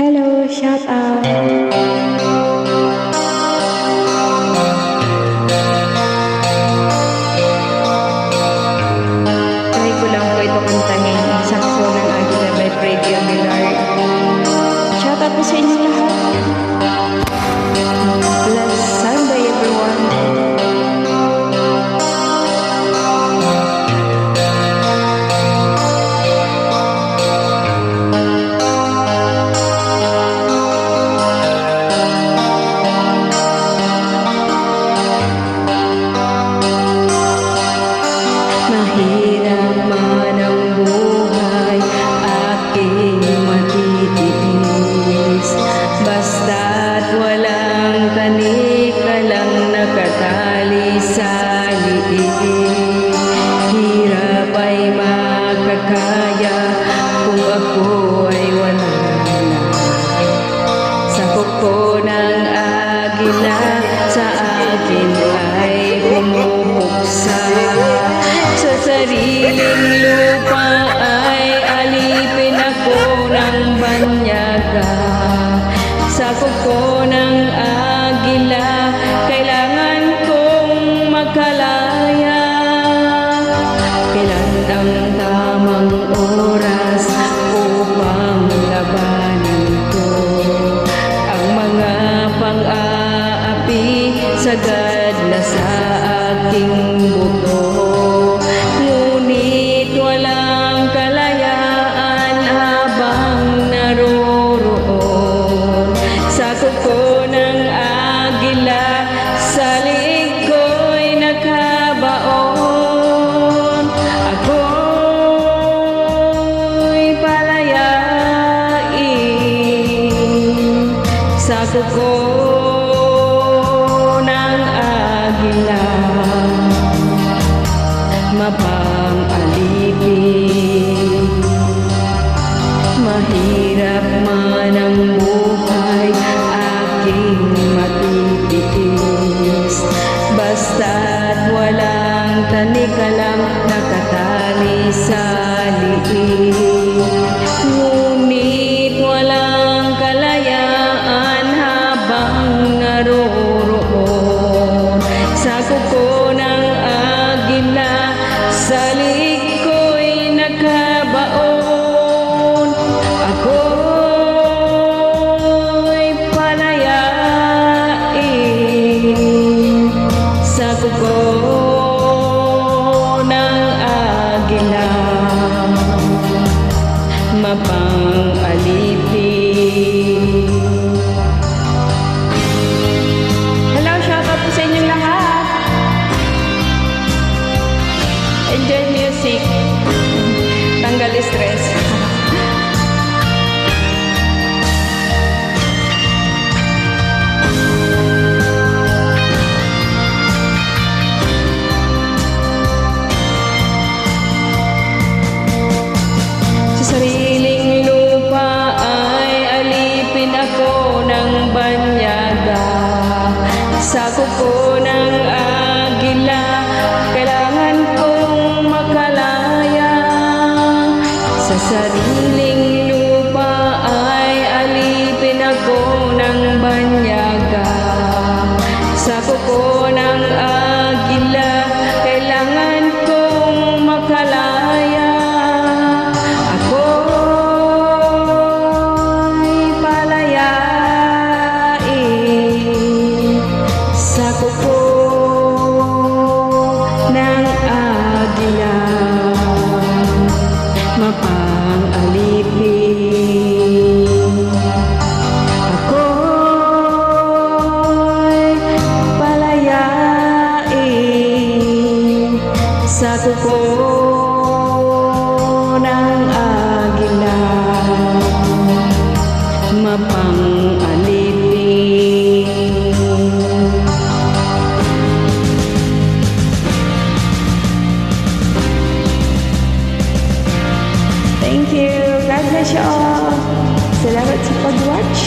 Hello, shout out. Try ko lang po ito kantahin. Sakso ng Agila by Freddy Aguilar. Shout out po sa inyo lahat. Blessed Sunday, everyone. Mahirap man ang buhay, aking matitiis. Basta't walang tanik ka lang nakatali sa liig. Hirap ay makakaya kung ako ay wala na. Sa kuko ng agila, sa akin ay pumupuksa. Sa sariling lupa ay alipin ako ng banyaga. Sa kuko ng agila, kailangan kong makalaya. Kailan ang tamang oras upang labanan ko ang mga pang-aapi sagad na sa aking buto. Ngunit walang kalayaan habang naroroon sa kuko ng agila, sa liig ko'y nakabaon. Ako'y palayain sa kuko ng agila, mapang-alipin. Mahirap man ang buhay, aking matitiis. Basta't walang tanik ka lang nakatali sa liig. Ngunit walang kalayaan habang naroroon sa kuko ng agila, sa liig ko'y nakabaon. Ako'y palayain sa kuko ng agila, mapang-alipin. Hello, shout out po sa inyong lahat. Enjoy music. Tanggal stress. Sa sariling lupa ay alipin ako ng banyaga. Sa kuko ng agila, kailangan kong makalaya. Sa sariling lupa ay alipin ako ng banyaga. Sa kuko ng agila, kailangan kong makalaya. Ako'y palayain sa kuko ng agila, mapang-alipin. Ako'y palayain sa kuko ng agila, mapang-alipin. Thank you. God bless you all. Salamat sa pag-watch.